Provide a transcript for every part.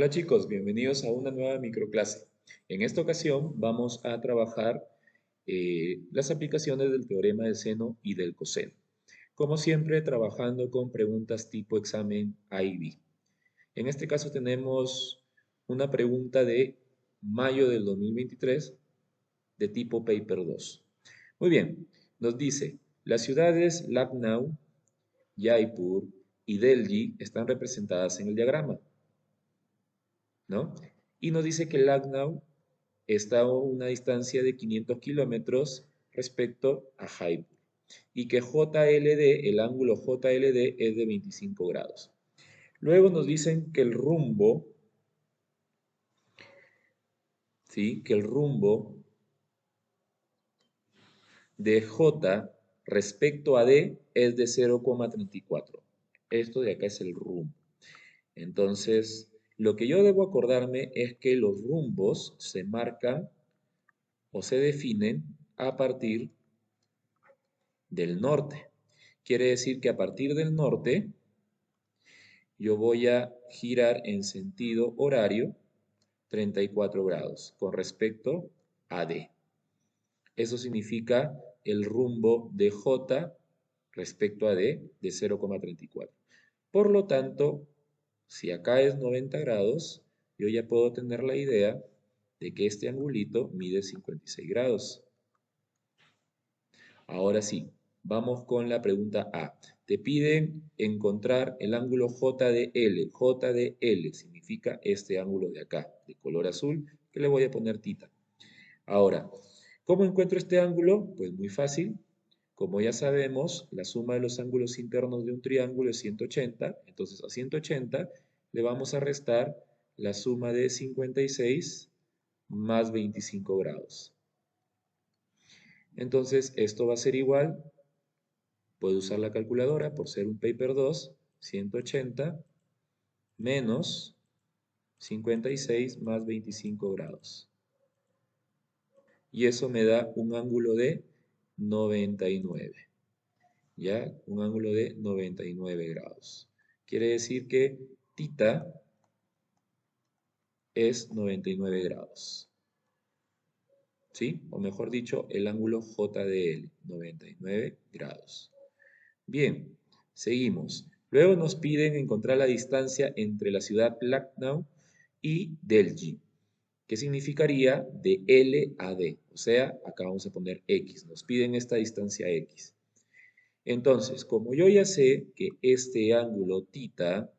Hola chicos, bienvenidos a una nueva microclase. En esta ocasión vamos a trabajar las aplicaciones del teorema del seno y del coseno. Como siempre, trabajando con preguntas tipo examen A y B. En este caso tenemos una pregunta de mayo del 2023 de tipo Paper 2. Muy bien, nos dice, las ciudades Lucknow, Jaipur y Delhi están representadas en el diagrama, ¿no? Y nos dice que Lucknow está a una distancia de 500 kilómetros respecto a Jaipur y que JLD, el ángulo JLD es de 25 grados. Luego nos dicen que el rumbo, ¿sí? Que el rumbo de J respecto a D es de 0,34. Esto de acá es el rumbo. Entonces, lo que yo debo acordarme es que los rumbos se marcan o se definen a partir del norte. Quiere decir que a partir del norte yo voy a girar en sentido horario 34 grados con respecto a D. Eso significa el rumbo de J respecto a D de 0,34. Por lo tanto, si acá es 90 grados, yo ya puedo tener la idea de que este angulito mide 56 grados. Ahora sí, vamos con la pregunta A. Te piden encontrar el ángulo JDL. JDL significa este ángulo de acá, de color azul, que le voy a poner tita. Ahora, ¿cómo encuentro este ángulo? Pues muy fácil. Como ya sabemos, la suma de los ángulos internos de un triángulo es 180. Entonces a 180 le vamos a restar la suma de 56 más 25 grados. Entonces esto va a ser igual. Puedo usar la calculadora por ser un paper 2, 180 menos 56 más 25 grados. Y eso me da un ángulo de 99. ¿Ya? Un ángulo de 99 grados. Quiere decir que tita es 99 grados. ¿Sí? O mejor dicho, el ángulo JDL, 99 grados. Bien, seguimos. Luego nos piden encontrar la distancia entre la ciudad Lucknow y Delhi, que significaría de L a D. O sea, acá vamos a poner X. Nos piden esta distancia X. Entonces, como yo ya sé que este ángulo tita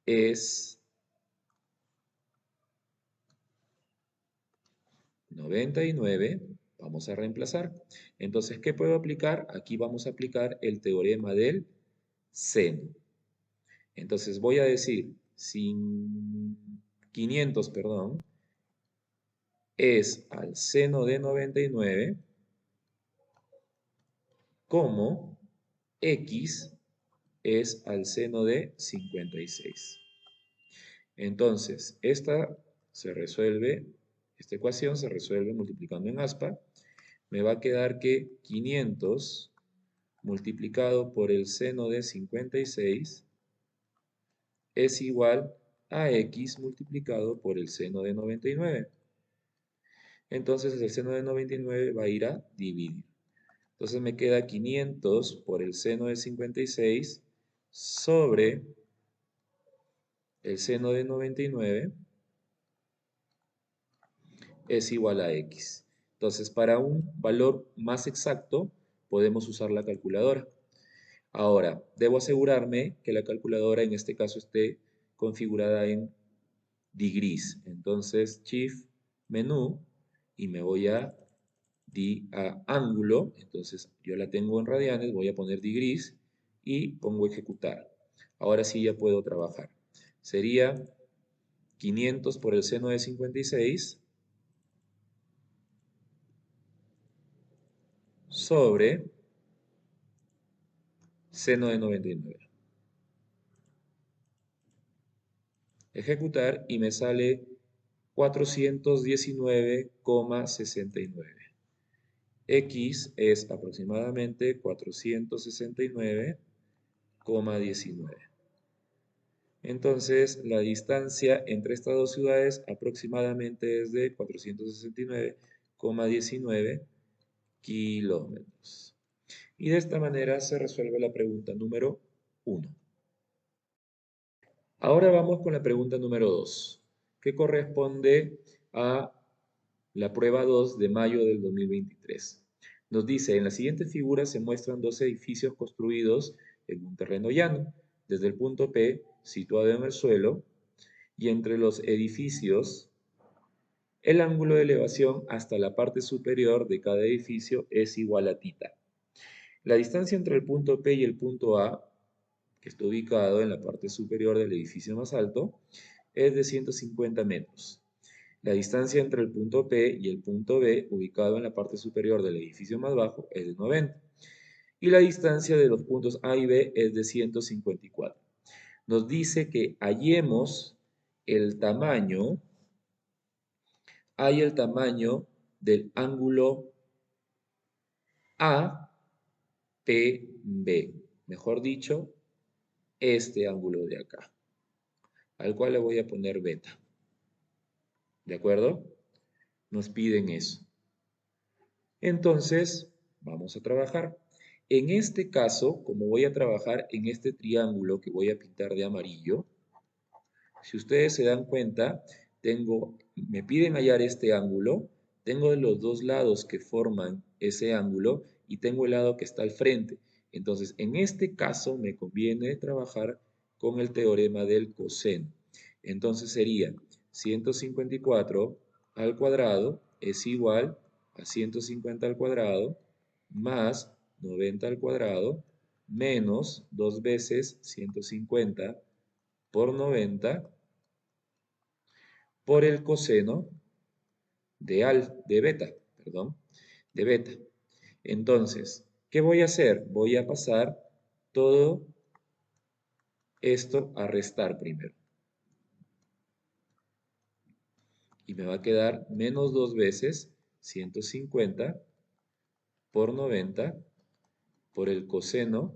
es 99, vamos a reemplazar. Entonces, ¿qué puedo aplicar? Aquí vamos a aplicar el teorema del seno. Entonces voy a decir, sin 500, perdón, es al seno de 99 como x es al seno de 56. Entonces, esta ecuación se resuelve multiplicando en aspa. Me va a quedar que 500 multiplicado por el seno de 56 es igual a x multiplicado por el seno de 99. Entonces el seno de 99 va a ir a dividir. Entonces me queda 500 por el seno de 56 sobre el seno de 99 es igual a x. Entonces para un valor más exacto podemos usar la calculadora. Ahora, debo asegurarme que la calculadora en este caso esté configurada en degrees. Entonces, Shift, menú, y me voy a ángulo. Entonces, yo la tengo en radianes, voy a poner degrees y pongo ejecutar. Ahora sí ya puedo trabajar. Sería 500 por el seno de 56 sobre seno de 99. Ejecutar y me sale 419,69. X es aproximadamente 469,19. Entonces, la distancia entre estas dos ciudades aproximadamente es de 469,19 kilómetros. Y de esta manera se resuelve la pregunta número 1. Ahora vamos con la pregunta número 2, que corresponde a la prueba 2 de mayo del 2023. Nos dice, en la siguiente figura se muestran dos edificios construidos en un terreno llano, desde el punto P, situado en el suelo, y entre los edificios, el ángulo de elevación hasta la parte superior de cada edificio es igual a θ. La distancia entre el punto P y el punto A, que está ubicado en la parte superior del edificio más alto, es de 150 metros. La distancia entre el punto P y el punto B, ubicado en la parte superior del edificio más bajo, es de 90. Y la distancia de los puntos A y B es de 154. Nos dice que hallemos el tamaño, el tamaño del ángulo APB. Mejor dicho, este ángulo de acá, al cual le voy a poner beta. ¿De acuerdo? Nos piden eso. Entonces, vamos a trabajar. En este caso, como voy a trabajar en este triángulo que voy a pintar de amarillo, si ustedes se dan cuenta, me piden hallar este ángulo, tengo los dos lados que forman ese ángulo y tengo el lado que está al frente. Entonces, en este caso me conviene trabajar con el teorema del coseno. Entonces sería 154 al cuadrado es igual a 150 al cuadrado más 90 al cuadrado menos 2 veces 150 por 90 por el coseno de beta, perdón, de beta. Entonces, ¿qué voy a hacer? Voy a pasar todo esto a restar primero. Y me va a quedar menos 2 veces 150 por 90 por el coseno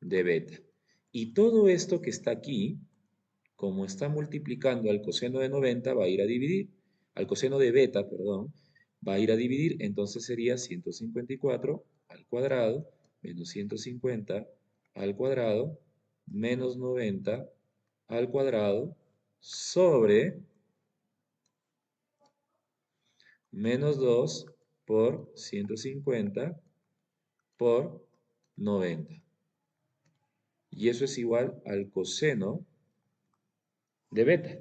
de beta. Y todo esto que está aquí, como está multiplicando al coseno de 90, va a ir a dividir, al coseno de beta, perdón, va a ir a dividir, entonces sería 154 al cuadrado menos 150 al cuadrado menos 90 al cuadrado sobre menos 2 por 150 por 90. Y eso es igual al coseno de beta.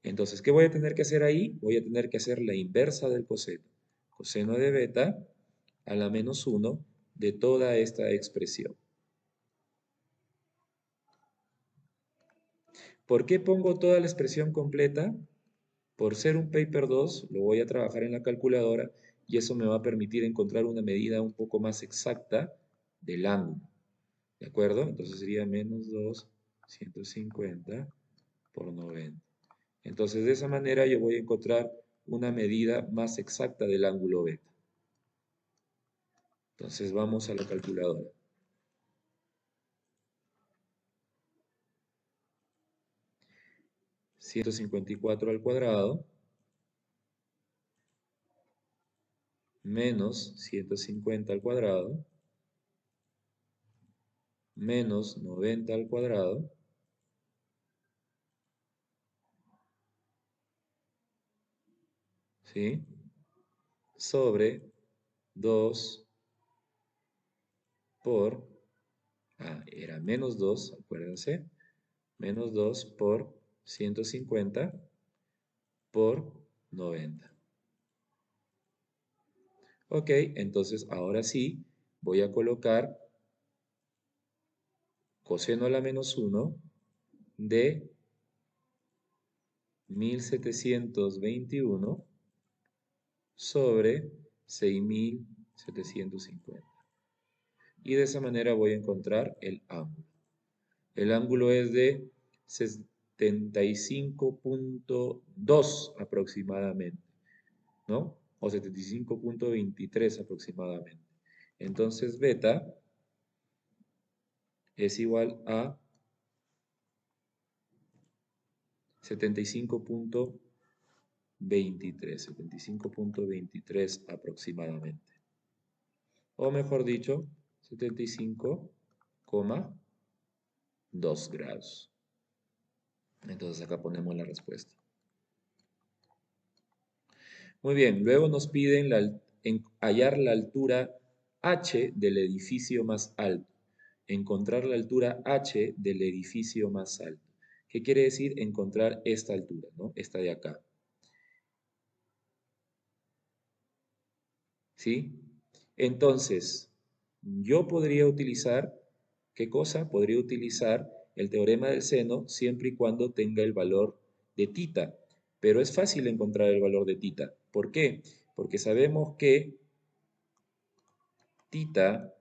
Entonces, ¿qué voy a tener que hacer ahí? Voy a tener que hacer la inversa del coseno. Coseno de beta a la menos 1 de toda esta expresión. ¿Por qué pongo toda la expresión completa? Por ser un paper 2, lo voy a trabajar en la calculadora y eso me va a permitir encontrar una medida un poco más exacta del ángulo. ¿De acuerdo? Entonces sería menos 2, 150 por 90. Entonces, de esa manera yo voy a encontrar una medida más exacta del ángulo beta. Entonces, vamos a la calculadora. $154 al cuadrado menos 150 al cuadrado menos 90 al cuadrado ¿sí? Sobre 2 por, era menos 2, acuérdense, menos 2 por 150 por 90. Ok, entonces ahora sí voy a colocar coseno a la menos 1 de 1721 sobre 6750. Y de esa manera voy a encontrar el ángulo. El ángulo es de 75,2 aproximadamente, ¿no? O 75,23 aproximadamente. Entonces beta es igual a 75.23 aproximadamente. O mejor dicho, 75,2 grados. Entonces acá ponemos la respuesta. Muy bien, luego nos piden hallar la altura H del edificio más alto. Encontrar la altura H del edificio más alto. ¿Qué quiere decir encontrar esta altura, ¿no? Esta de acá. ¿Sí? Entonces, yo podría utilizar, ¿qué cosa? Podría utilizar el teorema del seno siempre y cuando tenga el valor de tita. Pero es fácil encontrar el valor de tita. ¿Por qué? Porque sabemos que tita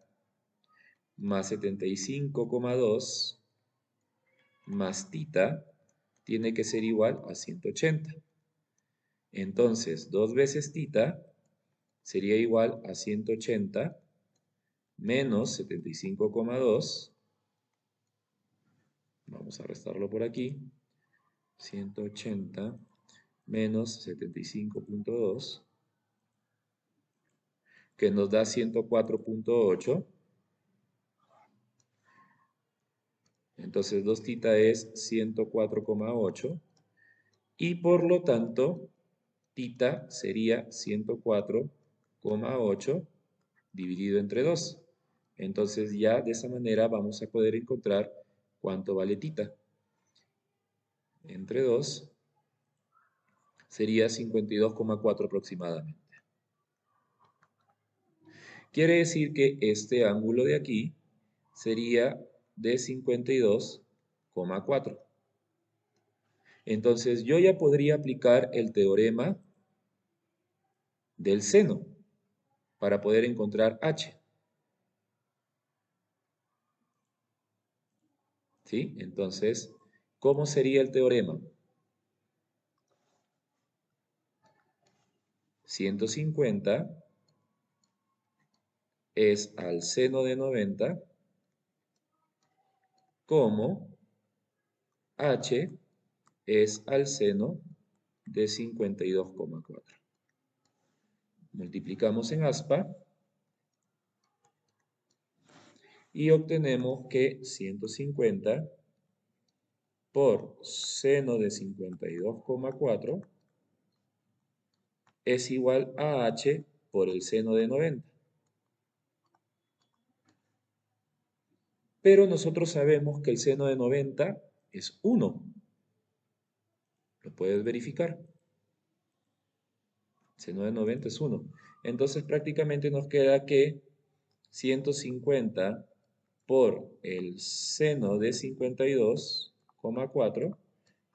más 75,2 más tita tiene que ser igual a 180. Entonces, 2 veces tita sería igual a 180 menos 75,2. Vamos a restarlo por aquí. 180 menos 75,2, que nos da 104,8. Entonces 2 tita es 104,8. Y por lo tanto, tita sería 104,8 dividido entre 2. Entonces ya de esa manera vamos a poder encontrar cuánto vale tita. Entre 2 sería 52,4 aproximadamente. Quiere decir que este ángulo de aquí sería de 52,4. Entonces yo ya podría aplicar el teorema del seno para poder encontrar h. ¿Sí? Entonces, ¿cómo sería el teorema? 150 es al seno de 90 como h es al seno de 52,4. Multiplicamos en aspa y obtenemos que 150 por seno de 52,4 es igual a h por el seno de 90. Pero nosotros sabemos que el seno de 90 es 1. ¿Lo puedes verificar? El seno de 90 es 1. Entonces prácticamente nos queda que 150 por el seno de 52,4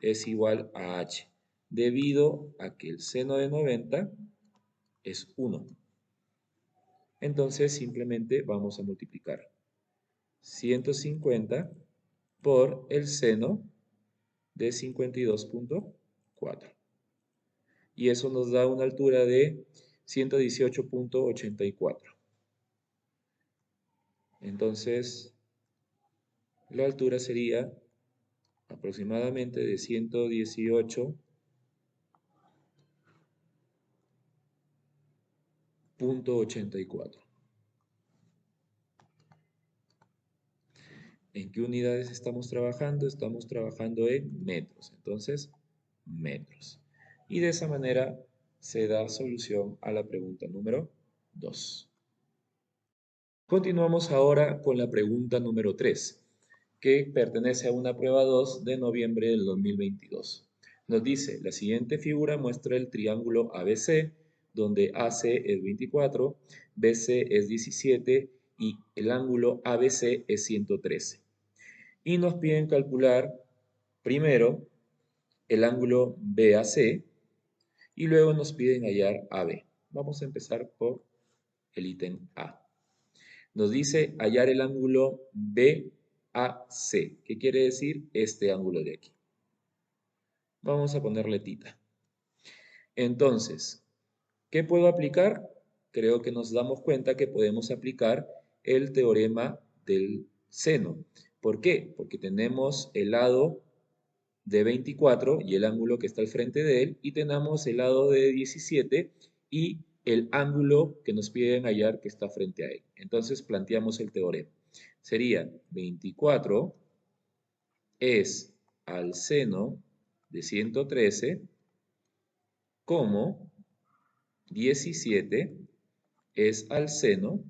es igual a h, debido a que el seno de 90 es 1. Entonces simplemente vamos a multiplicar 150 por el seno de 52,4. Y eso nos da una altura de 118,84. Entonces, la altura sería aproximadamente de 118,84. ¿En qué unidades estamos trabajando? Estamos trabajando en metros. Entonces, metros. Y de esa manera se da solución a la pregunta número 2. Continuamos ahora con la pregunta número 3, que pertenece a una prueba 2 de noviembre del 2022. Nos dice, la siguiente figura muestra el triángulo ABC, donde AC es 24, BC es 17 y el ángulo ABC es 113. Y nos piden calcular primero el ángulo BAC y luego nos piden hallar AB. Vamos a empezar por el ítem A. Nos dice hallar el ángulo BAC. ¿Qué quiere decir? Este ángulo de aquí. Vamos a ponerle tita. Entonces, ¿qué puedo aplicar? Creo que nos damos cuenta que podemos aplicar el teorema del seno. ¿Por qué? Porque tenemos el lado de 24 y el ángulo que está al frente de él, y tenemos el lado de 17 y el ángulo que nos piden hallar que está frente a él. Entonces planteamos el teorema. Sería 24 es al seno de 113 como 17 es al seno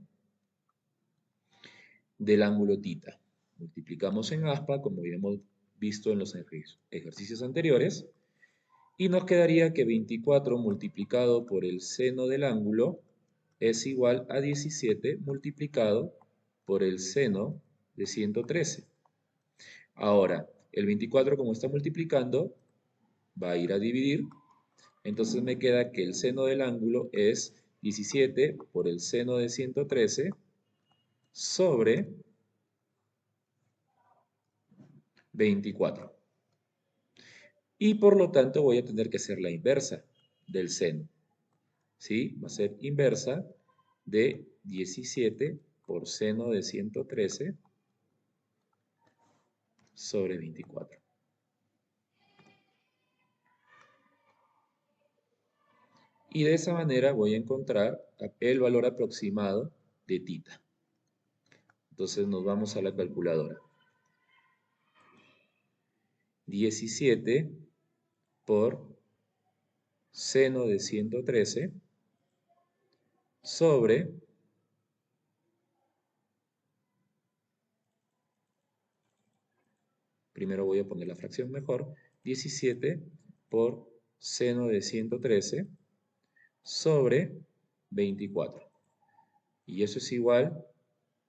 del ángulo tita. Multiplicamos en aspa, como habíamos visto en los ejercicios anteriores, y nos quedaría que 24 multiplicado por el seno del ángulo es igual a 17 multiplicado por el seno de 113. Ahora, el 24 como está multiplicando, va a ir a dividir, entonces me queda que el seno del ángulo es 17 por el seno de 113 sobre 24. Y por lo tanto voy a tener que hacer la inversa del seno. ¿Sí? Va a ser inversa de 17 por seno de 113 sobre 24. Y de esa manera voy a encontrar el valor aproximado de tita. Entonces nos vamos a la calculadora. 17 por seno de 113 sobre primero voy a poner la fracción mejor, 17 por seno de 113 sobre 24. Y eso es igual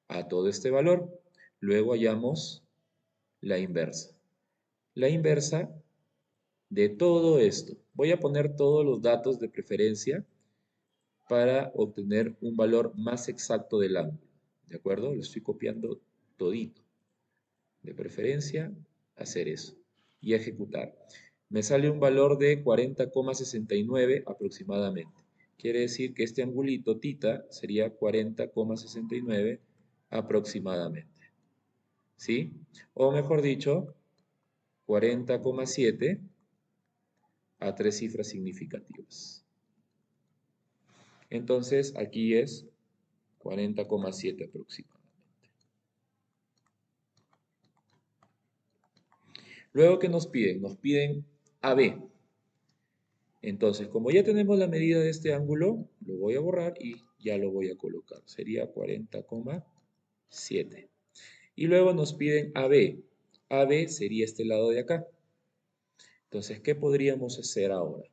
a todo este valor. Luego hallamos la inversa. La inversa de todo esto. Voy a poner todos los datos de preferencia para obtener un valor más exacto del ángulo. ¿De acuerdo? Lo estoy copiando todito. De preferencia, hacer eso y ejecutar. Me sale un valor de 40,69 aproximadamente. Quiere decir que este angulito tita sería 40,69 aproximadamente. ¿Sí? O mejor dicho, 40,7 a 3 cifras significativas. Entonces, aquí es 40,7 aproximadamente. Luego, ¿qué nos piden? Nos piden AB. Entonces, como ya tenemos la medida de este ángulo, lo voy a borrar y ya lo voy a colocar. Sería 40,7. Y luego nos piden AB. AB sería este lado de acá. Entonces, ¿qué podríamos hacer ahora?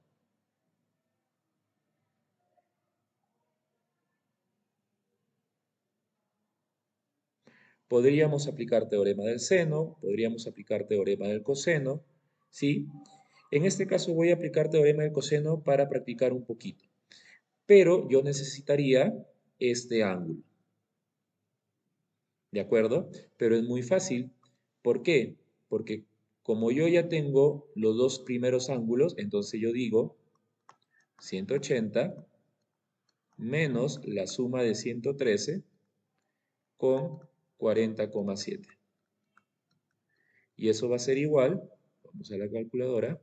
Podríamos aplicar teorema del seno, podríamos aplicar teorema del coseno, ¿sí? En este caso voy a aplicar teorema del coseno para practicar un poquito. Pero yo necesitaría este ángulo. ¿De acuerdo? Pero es muy fácil. ¿Por qué? Porque como yo ya tengo los dos primeros ángulos, entonces yo digo 180 menos la suma de 113 con 40,7. Y eso va a ser igual, vamos a la calculadora,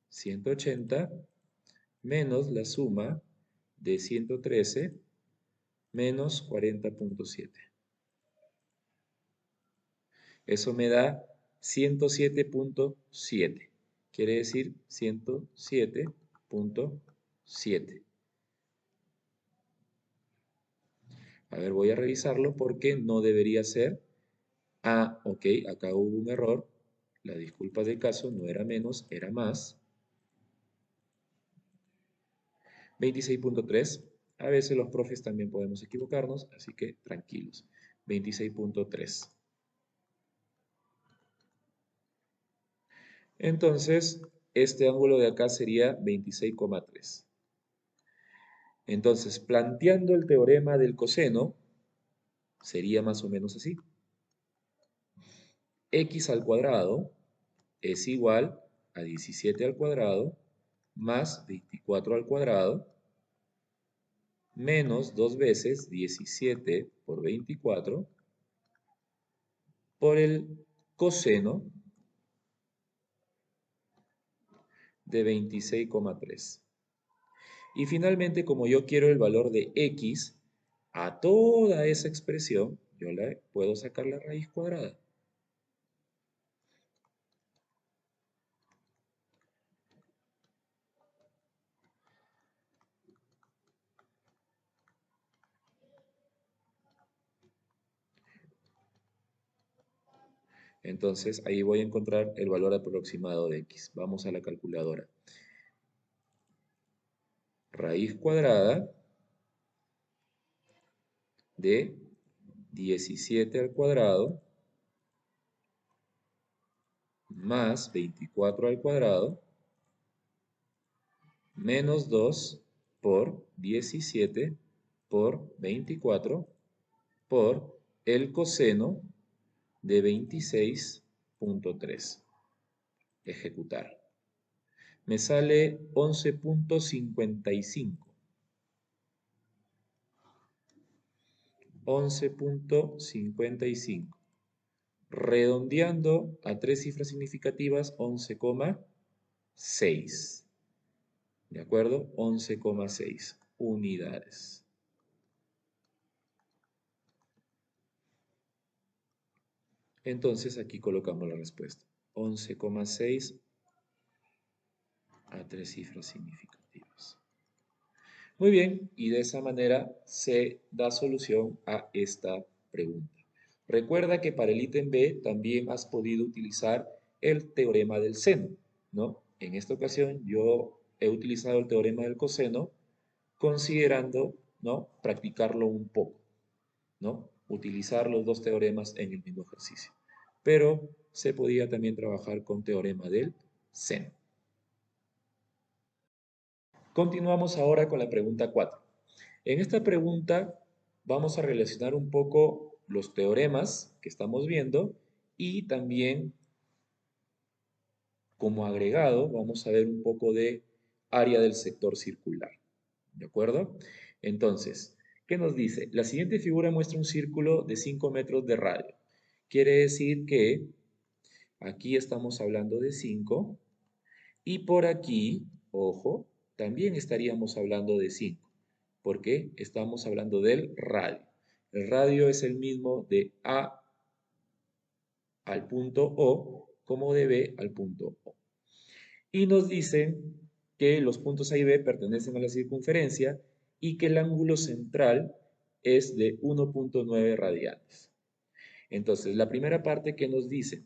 180 menos la suma de 113 menos 40,7. Eso me da 107,7. Quiere decir 107,7. A ver, voy a revisarlo porque no debería ser. Ah, ok, acá hubo un error. La disculpa del caso no era menos, era más. 26,3. A veces los profes también podemos equivocarnos, así que tranquilos. 26,3. Entonces, este ángulo de acá sería 26,3. Entonces, planteando el teorema del coseno, sería más o menos así. X al cuadrado es igual a 17 al cuadrado más 24 al cuadrado menos 2 veces 17 por 24 por el coseno de 26,3. Y finalmente, como yo quiero el valor de x a toda esa expresión, yo le puedo sacar la raíz cuadrada. Entonces, ahí voy a encontrar el valor aproximado de x. Vamos a la calculadora. Raíz cuadrada de 17 al cuadrado más 24 al cuadrado menos 2 por 17 por 24 por el coseno de 26,3. Ejecutar. Me sale 11,55. 11,55. Redondeando a tres cifras significativas, 11,6. ¿De acuerdo? 11,6 unidades. Entonces aquí colocamos la respuesta. 11,6 a tres cifras significativas. Muy bien, y de esa manera se da solución a esta pregunta. Recuerda que para el ítem B también has podido utilizar el teorema del seno, ¿no? En esta ocasión yo he utilizado el teorema del coseno considerando, ¿no?, practicarlo un poco, ¿no? Utilizar los dos teoremas en el mismo ejercicio. Pero se podía también trabajar con teorema del seno. Continuamos ahora con la pregunta 4. En esta pregunta vamos a relacionar un poco los teoremas que estamos viendo y también como agregado vamos a ver un poco de área del sector circular. ¿De acuerdo? Entonces, ¿qué nos dice? La siguiente figura muestra un círculo de 5 metros de radio. Quiere decir que aquí estamos hablando de 5 y por aquí, ojo, también estaríamos hablando de 5, porque estamos hablando del radio. El radio es el mismo de A al punto O como de B al punto O. Y nos dicen que los puntos A y B pertenecen a la circunferencia y que el ángulo central es de 1,9 radianes. Entonces, la primera parte que nos dice,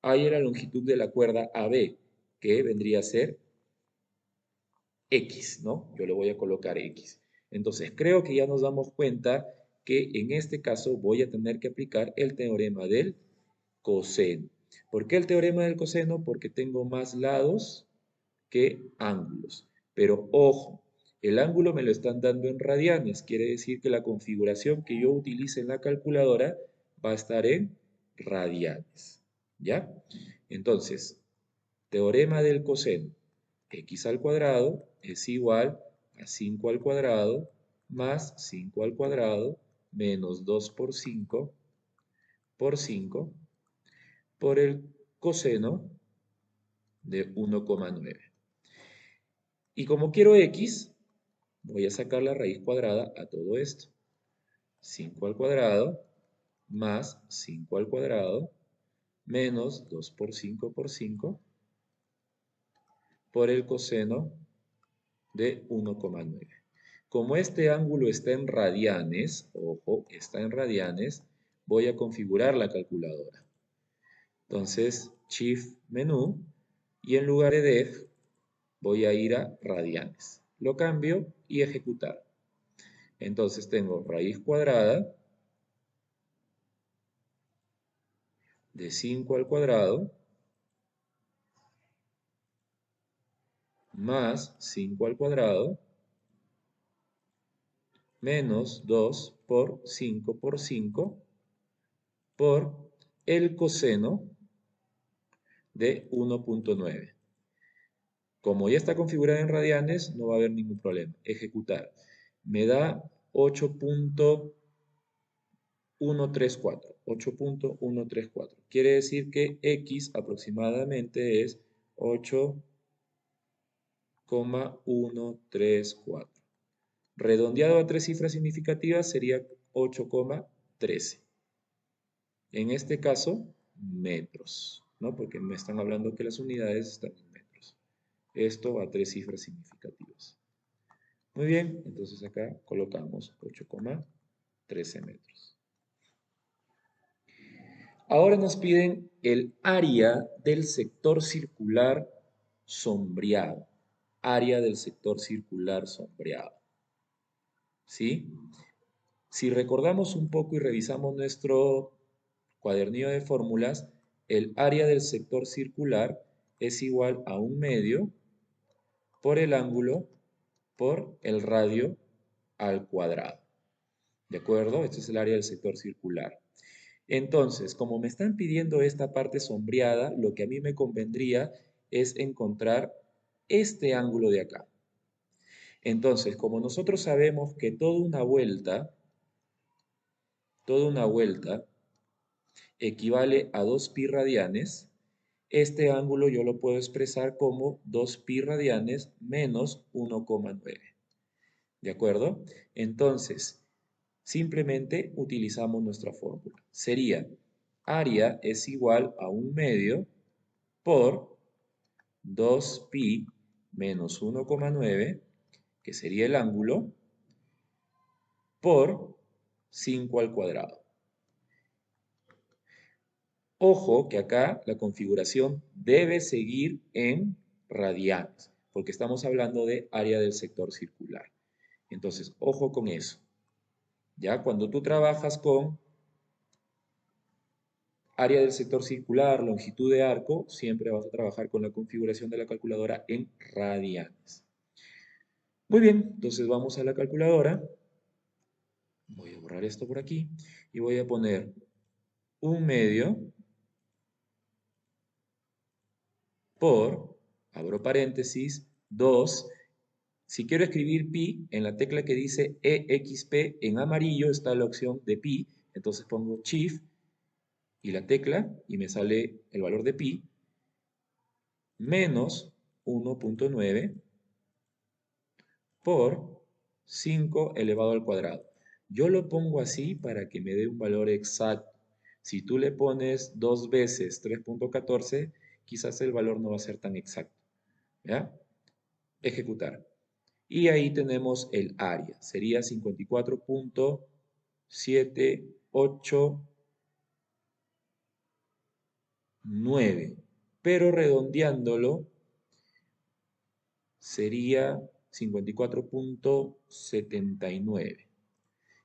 hay la longitud de la cuerda AB, que vendría a ser X, ¿no? Yo le voy a colocar X. Entonces, creo que ya nos damos cuenta que en este caso voy a tener que aplicar el teorema del coseno. ¿Por qué el teorema del coseno? Porque tengo más lados que ángulos. Pero ojo, el ángulo me lo están dando en radianes. Quiere decir que la configuración que yo utilice en la calculadora va a estar en radianes. ¿Ya? Entonces, teorema del coseno. X al cuadrado es igual a 5 al cuadrado más 5 al cuadrado menos 2 por 5 por el coseno de 1,9. Y como quiero x, voy a sacar la raíz cuadrada a todo esto. 5 al cuadrado más 5 al cuadrado menos 2 por 5 por el coseno de 1,9. Como este ángulo está en radianes, ojo, está en radianes, voy a configurar la calculadora. Entonces, Shift menú y en lugar de def voy a ir a radianes. Lo cambio y ejecutar. Entonces tengo raíz cuadrada de 5 al cuadrado más 5 al cuadrado menos 2 por 5 por 5 por el coseno de 1,9. Como ya está configurada en radianes, no va a haber ningún problema. Ejecutar. Me da 8,134. 8,134. Quiere decir que x aproximadamente es 8,134. 8,134. Redondeado a tres cifras significativas sería 8,13. En este caso, metros, ¿no? Porque me están hablando que las unidades están en metros. Esto a tres cifras significativas. Muy bien, entonces acá colocamos 8,13 metros. Ahora nos piden el área del sector circular sombreado. Área del sector circular sombreado. ¿Sí? Si recordamos un poco y revisamos nuestro cuadernillo de fórmulas, el área del sector circular es igual a 1/2 por el ángulo por el radio al cuadrado. ¿De acuerdo? Este es el área del sector circular. Entonces, como me están pidiendo esta parte sombreada, lo que a mí me convendría es encontrar este ángulo de acá. Entonces, como nosotros sabemos que toda una vuelta equivale a 2pi radianes, este ángulo yo lo puedo expresar como 2pi radianes menos 1,9. ¿De acuerdo? Entonces, simplemente utilizamos nuestra fórmula. Sería área es igual a 1/2 por 2pi menos 1,9, que sería el ángulo, por 5 al cuadrado. Ojo que acá la configuración debe seguir en radianes, porque estamos hablando de área del sector circular. Entonces, ojo con eso. Ya cuando tú trabajas con área del sector circular, longitud de arco, siempre vas a trabajar con la configuración de la calculadora en radianes. Muy bien, entonces vamos a la calculadora. Voy a borrar esto por aquí y voy a poner 1/2 por, abro paréntesis, 2. Si quiero escribir pi, en la tecla que dice exp en amarillo está la opción de pi, entonces pongo shift y la tecla y me sale el valor de pi, menos 1,9 por 5 elevado al cuadrado. Yo lo pongo así para que me dé un valor exacto. Si tú le pones 2 veces 3,14, quizás el valor no va a ser tan exacto. ¿Ya? Ejecutar. Y ahí tenemos el área. Sería 54,789. Pero redondeándolo sería 54,79.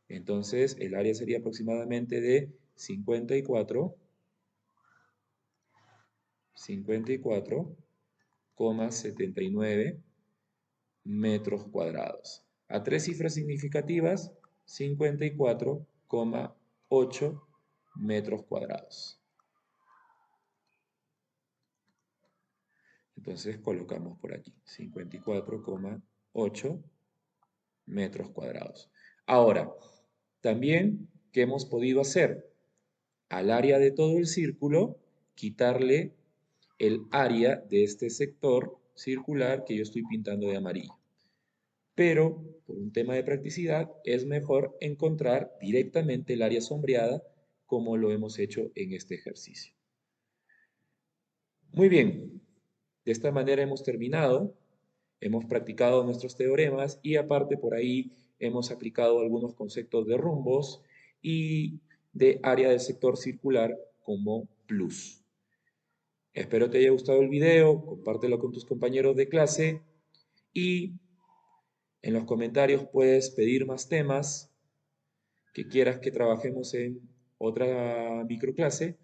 Entonces el área sería aproximadamente de 54,79 metros cuadrados. A tres cifras significativas, 54,8 metros cuadrados. Entonces colocamos por aquí 54,8 metros cuadrados. Ahora, también, ¿qué hemos podido hacer? Al área de todo el círculo, quitarle el área de este sector circular que yo estoy pintando de amarillo. Pero, por un tema de practicidad, es mejor encontrar directamente el área sombreada como lo hemos hecho en este ejercicio. Muy bien, de esta manera hemos terminado, hemos practicado nuestros teoremas y aparte por ahí hemos aplicado algunos conceptos de rumbos y de área del sector circular como plus. Espero te haya gustado el video, compártelo con tus compañeros de clase y en los comentarios puedes pedir más temas que quieras que trabajemos en otra microclase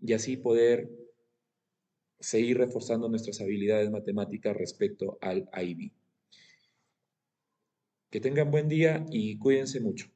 y así poder seguir reforzando nuestras habilidades matemáticas respecto al IB. Que tengan buen día y cuídense mucho.